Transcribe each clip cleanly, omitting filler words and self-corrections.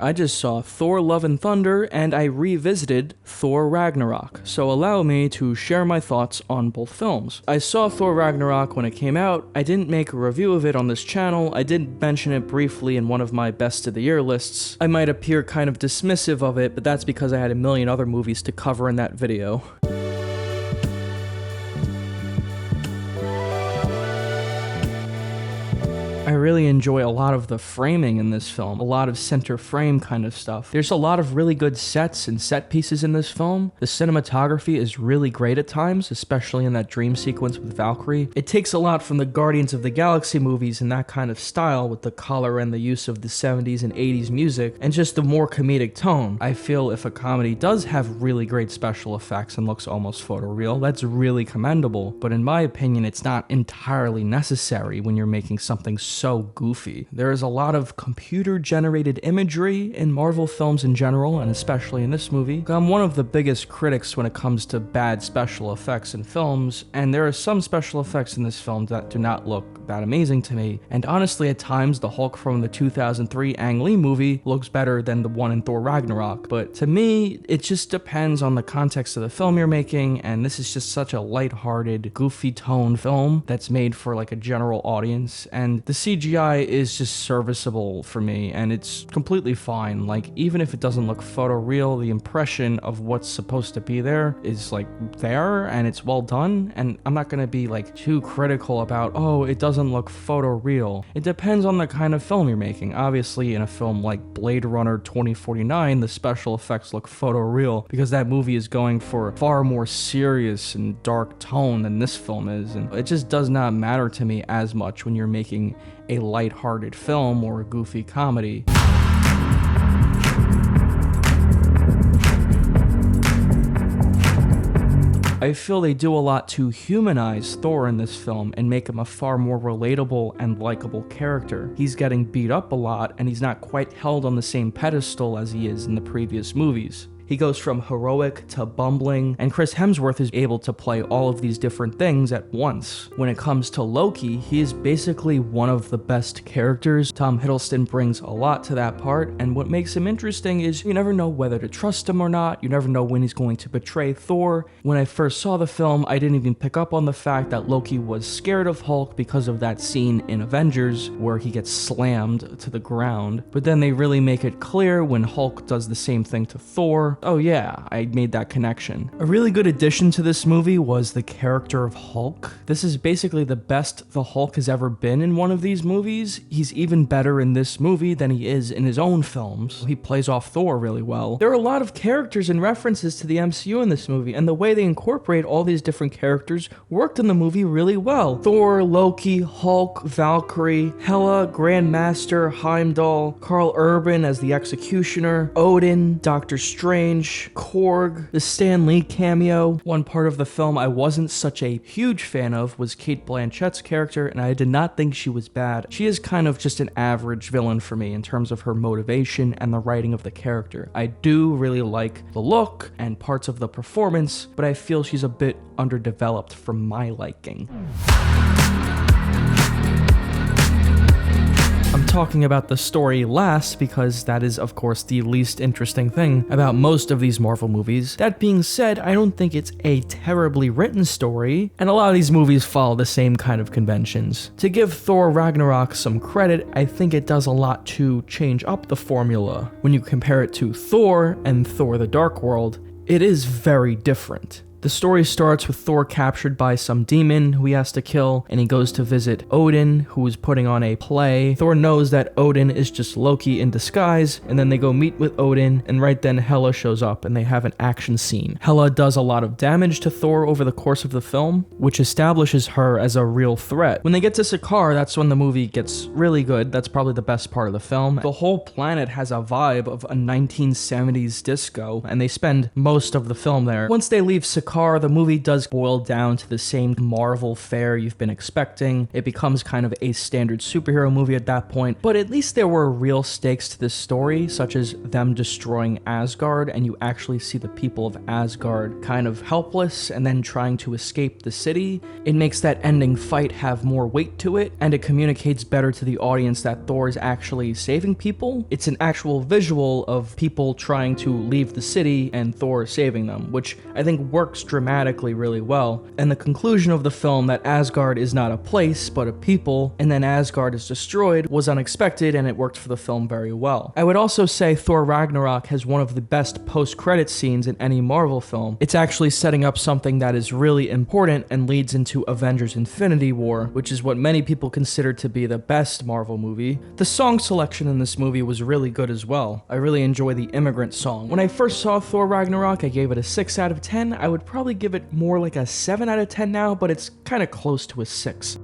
I just saw Thor Love and Thunder and I revisited Thor Ragnarok, so allow me to share my thoughts on both films. I saw Thor Ragnarok when it came out. I didn't make a review of it on this channel. I did mention it briefly in one of my best of the year lists. I might appear kind of dismissive of it, but that's because I had a million other movies to cover in that video. I really enjoy a lot of the framing in this film, a lot of center frame kind of stuff. There's a lot of really good sets and set pieces in this film. The cinematography is really great at times, especially in that dream sequence with Valkyrie. It takes a lot from the Guardians of the Galaxy movies in that kind of style with the color and the use of the 70s and 80s music and just the more comedic tone. I feel if a comedy does have really great special effects and looks almost photoreal, that's really commendable, but in my opinion, it's not entirely necessary when you're making something so goofy. There is a lot of computer-generated imagery in Marvel films in general, and especially in this movie. I'm one of the biggest critics when it comes to bad special effects in films, and there are some special effects in this film that do not look that amazing to me, and honestly at times the Hulk from the 2003 Ang Lee movie looks better than the one in Thor Ragnarok, but to me it just depends on the context of the film you're making, and this is just such a lighthearted, goofy tone film that's made for like a general audience, and the CGI is just serviceable for me, and it's completely fine. Like, even if it doesn't look photoreal, the impression of what's supposed to be there is like there, and it's well done, and I'm not gonna be like too critical about, oh, it doesn't look photoreal. It depends on the kind of film you're making. Obviously, in a film like Blade Runner 2049, the special effects look photoreal because that movie is going for far more serious and dark tone than this film is, and it just does not matter to me as much when you're making a lighthearted film or a goofy comedy. I feel they do a lot to humanize Thor in this film and make him a far more relatable and likable character. He's getting beat up a lot, and he's not quite held on the same pedestal as he is in the previous movies. He goes from heroic to bumbling, and Chris Hemsworth is able to play all of these different things at once. When it comes to Loki, he is basically one of the best characters. Tom Hiddleston brings a lot to that part, and what makes him interesting is you never know whether to trust him or not. You never know when he's going to betray Thor. When I first saw the film, I didn't even pick up on the fact that Loki was scared of Hulk because of that scene in Avengers where he gets slammed to the ground. But then they really make it clear when Hulk does the same thing to Thor. Oh yeah, I made that connection. A really good addition to this movie was the character of Hulk. This is basically the best the Hulk has ever been in one of these movies. He's even better in this movie than he is in his own films. He plays off Thor really well. There are a lot of characters and references to the MCU in this movie, and the way they incorporate all these different characters worked in the movie really well. Thor, Loki, Hulk, Valkyrie, Hela, Grandmaster, Heimdall, Karl Urban as the Executioner, Odin, Doctor Strange, Korg, the Stan Lee cameo. One part of the film I wasn't such a huge fan of was Cate Blanchett's character, and I did not think she was bad. She is kind of just an average villain for me in terms of her motivation and the writing of the character. I do really like the look and parts of the performance, but I feel she's a bit underdeveloped for my liking. I'm talking about the story last because that is, of course, the least interesting thing about most of these Marvel movies. That being said, I don't think it's a terribly written story, and a lot of these movies follow the same kind of conventions. To give Thor Ragnarok some credit, I think it does a lot to change up the formula. When you compare it to Thor and Thor the Dark World, it is very different. The story starts with Thor captured by some demon who he has to kill, and he goes to visit Odin, who is putting on a play. Thor knows that Odin is just Loki in disguise, and then they go meet with Odin, and right then Hela shows up, and they have an action scene. Hela does a lot of damage to Thor over the course of the film, which establishes her as a real threat. When they get to Sakaar, that's when the movie gets really good. That's probably the best part of the film. The whole planet has a vibe of a 1970s disco, and they spend most of the film there. Once they leave Sakaar, car, the movie does boil down to the same Marvel fare you've been expecting. It becomes kind of a standard superhero movie at that point, but at least there were real stakes to this story, such as them destroying Asgard, and you actually see the people of Asgard kind of helpless and then trying to escape the city. It makes that ending fight have more weight to it, and it communicates better to the audience that Thor is actually saving people. It's an actual visual of people trying to leave the city and Thor saving them, which I think works dramatically really well. And the conclusion of the film that Asgard is not a place, but a people, and then Asgard is destroyed was unexpected, and it worked for the film very well. I would also say Thor Ragnarok has one of the best post-credit scenes in any Marvel film. It's actually setting up something that is really important and leads into Avengers Infinity War, which is what many people consider to be the best Marvel movie. The song selection in this movie was really good as well. I really enjoy the Immigrant song. When I first saw Thor Ragnarok, I gave it a 6 out of 10. I would probably give it more like a 7 out of 10 now, but it's kind of close to a 6.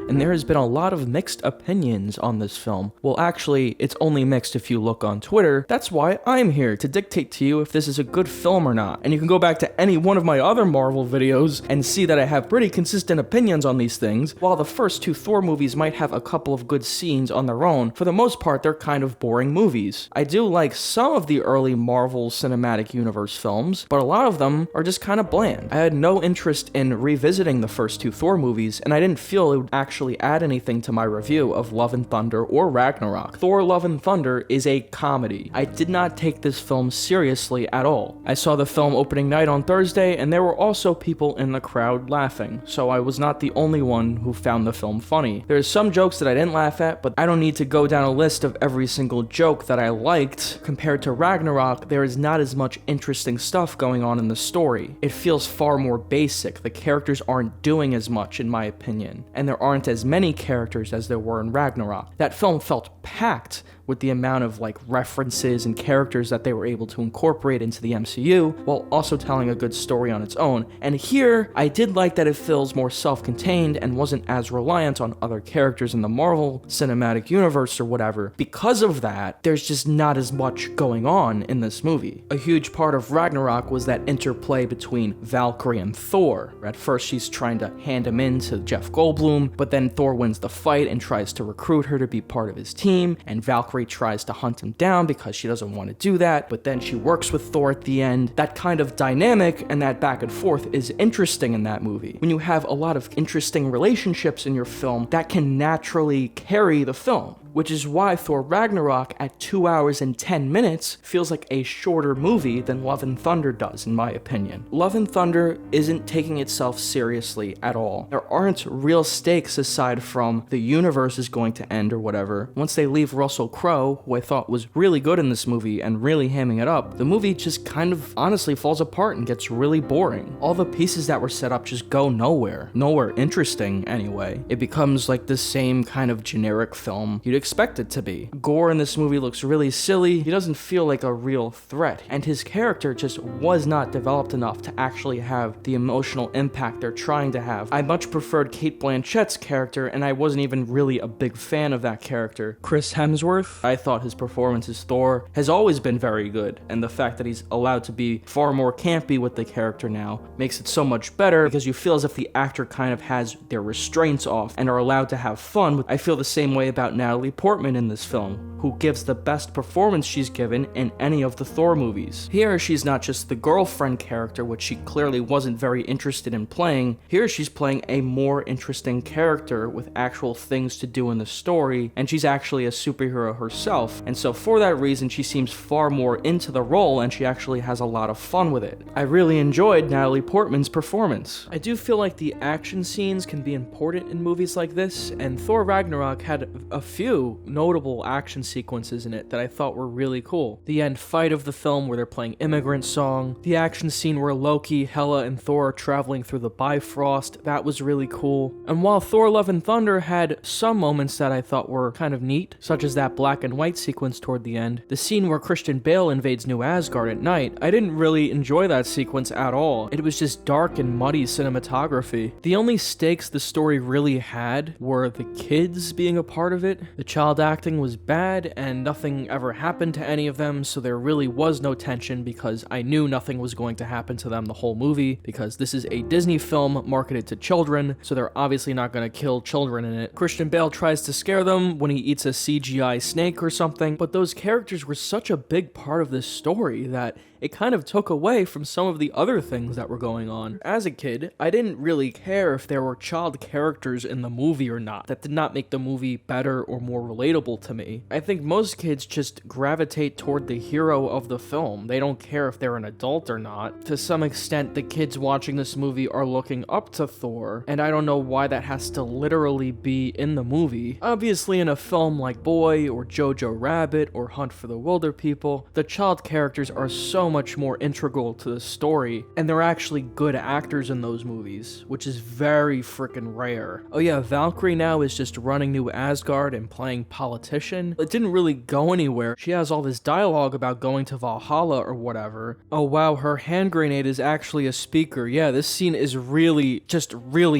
And there has been a lot of mixed opinions on this film. Well, actually, it's only mixed if you look on Twitter. That's why I'm here, to dictate to you if this is a good film or not. And you can go back to any one of my other Marvel videos and see that I have pretty consistent opinions on these things. While the first 2 Thor movies might have a couple of good scenes on their own, for the most part, they're kind of boring movies. I do like some of the early Marvel Cinematic Universe films, but a lot of them are just kind of bland. I had no interest in revisiting the first 2 Thor movies, and I didn't feel it would actually add anything to my review of Love and Thunder or Ragnarok. Thor Love and Thunder is a comedy. I did not take this film seriously at all. I saw the film opening night on Thursday, and there were also people in the crowd laughing, so I was not the only one who found the film funny. There's some jokes that I didn't laugh at, but I don't need to go down a list of every single joke that I liked. Compared to Ragnarok, there is not as much interesting stuff going on in the story. It feels far more basic. The characters aren't doing as much, in my opinion, and there aren't as many characters as there were in Ragnarok. That film felt packed with the amount of references and characters that they were able to incorporate into the MCU while also telling a good story on its own. And here, I did like that it feels more self-contained and wasn't as reliant on other characters in the Marvel Cinematic Universe or whatever. Because of that, there's just not as much going on in this movie. A huge part of Ragnarok was that interplay between Valkyrie and Thor. At first, she's trying to hand him in to Jeff Goldblum, but then Thor wins the fight and tries to recruit her to be part of his team, and Valkyrie tries to hunt him down because she doesn't want to do that, but then she works with Thor at the end. That kind of dynamic and that back and forth is interesting in that movie. When you have a lot of interesting relationships in your film, that can naturally carry the film, which is why Thor Ragnarok at 2 hours and 10 minutes feels like a shorter movie than Love and Thunder does, in my opinion. Love and Thunder isn't taking itself seriously at all. There aren't real stakes aside from the universe is going to end or whatever. Once they leave Russell Crowe, who I thought was really good in this movie and really hamming it up, the movie just kind of honestly falls apart and gets really boring. All the pieces that were set up just go nowhere. Nowhere interesting, anyway. It becomes like the same kind of generic film you'd expect it to be. Gore in this movie looks really silly. He doesn't feel like a real threat, and his character just was not developed enough to actually have the emotional impact they're trying to have. I much preferred Cate Blanchett's character, and I wasn't even really a big fan of that character. Chris Hemsworth, I thought his performance as Thor has always been very good, and the fact that he's allowed to be far more campy with the character now makes it so much better, because you feel as if the actor kind of has their restraints off and are allowed to have fun. I feel the same way about Natalie Portman in this film, who gives the best performance she's given in any of the Thor movies. Here, she's not just the girlfriend character, which she clearly wasn't very interested in playing. Here, she's playing a more interesting character with actual things to do in the story, and she's actually a superhero herself, and so for that reason, she seems far more into the role, and she actually has a lot of fun with it. I really enjoyed Natalie Portman's performance. I do feel like the action scenes can be important in movies like this, and Thor Ragnarok had a few notable action sequences in it that I thought were really cool. The end fight of the film where they're playing Immigrant Song, the action scene where Loki, Hela, and Thor are traveling through the Bifrost, that was really cool. And while Thor Love and Thunder had some moments that I thought were kind of neat, such as that black and white sequence toward the end, the scene where Christian Bale invades New Asgard at night, I didn't really enjoy that sequence at all. It was just dark and muddy cinematography. The only stakes the story really had were the kids being a part of it, the The child acting was bad, and nothing ever happened to any of them, so there really was no tension because I knew nothing was going to happen to them the whole movie, because this is a Disney film marketed to children, so they're obviously not going to kill children in it. Christian Bale tries to scare them when he eats a CGI snake or something, but those characters were such a big part of this story that it kind of took away from some of the other things that were going on. As a kid, I didn't really care if there were child characters in the movie or not. That did not make the movie better or more relatable to me. I think most kids just gravitate toward the hero of the film. They don't care if they're an adult or not. To some extent, the kids watching this movie are looking up to Thor, and I don't know why that has to literally be in the movie. Obviously, in a film like Boy or Jojo Rabbit or Hunt for the Wilder People, the child characters are so much more integral to the story, and they're actually good actors in those movies, which is very freaking rare. Oh yeah, Valkyrie now is just running New Asgard and playing politician. It didn't really go anywhere. She has all this dialogue about going to Valhalla or whatever. Oh wow, her hand grenade is actually a speaker. Yeah, this scene is really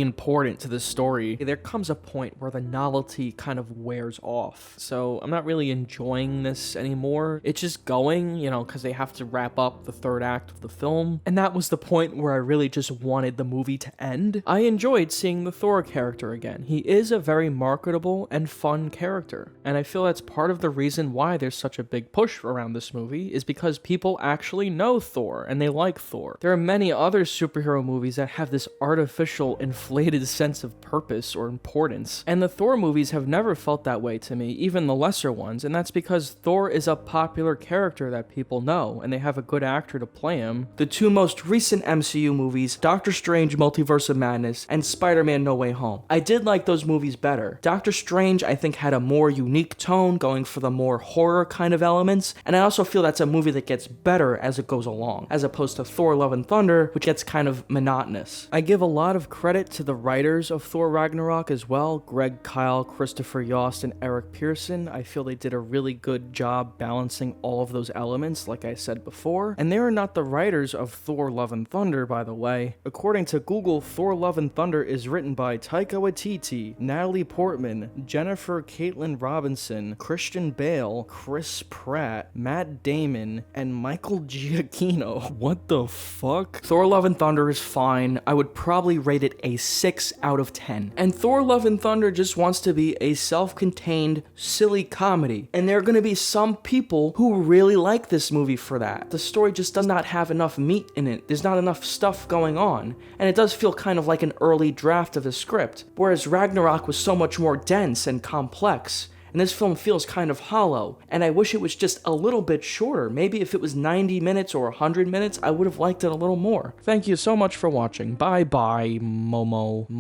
important to the story. There comes a point where the novelty kind of wears off, so I'm not really enjoying this anymore. It's just going, because they have to wrap up the third act of the film, and that was the point where I really just wanted the movie to end. I enjoyed seeing the Thor character again. He is a very marketable and fun character, and I feel that's part of the reason why there's such a big push around this movie, is because people actually know Thor and they like Thor. There are many other superhero movies that have this artificial, inflated sense of purpose or importance, and the Thor movies have never felt that way to me, even the lesser ones, and that's because Thor is a popular character that people know, and they have a good actor to play him. The two most recent MCU movies, Doctor Strange Multiverse of Madness and Spider-Man No Way Home. I did like those movies better. Doctor Strange, I think, had a more unique tone, going for the more horror kind of elements, and I also feel that's a movie that gets better as it goes along, as opposed to Thor Love and Thunder, which gets kind of monotonous. I give a lot of credit to the writers of Thor Ragnarok as well, Greg Kyle, Christopher Yost, and Eric Pearson. I feel they did a really good job balancing all of those elements, like I said before. And they are not the writers of Thor Love and Thunder, by the way. According to Google, Thor Love and Thunder is written by Taika Waititi, Natalie Portman, Jennifer Caitlin Robinson, Christian Bale, Chris Pratt, Matt Damon, and Michael Giacchino. What the fuck? Thor Love and Thunder is fine. I would probably rate it a 6 out of 10. And Thor Love and Thunder just wants to be a self-contained, silly comedy. And there are going to be some people who really like this movie for that. The story just does not have enough meat in it. There's not enough stuff going on. And it does feel kind of like an early draft of a script. Whereas Ragnarok was so much more dense and complex. And this film feels kind of hollow, and I wish it was just a little bit shorter. Maybe if it was 90 minutes or 100 minutes, I would have liked it a little more. Thank you so much for watching. Bye bye, Mofo.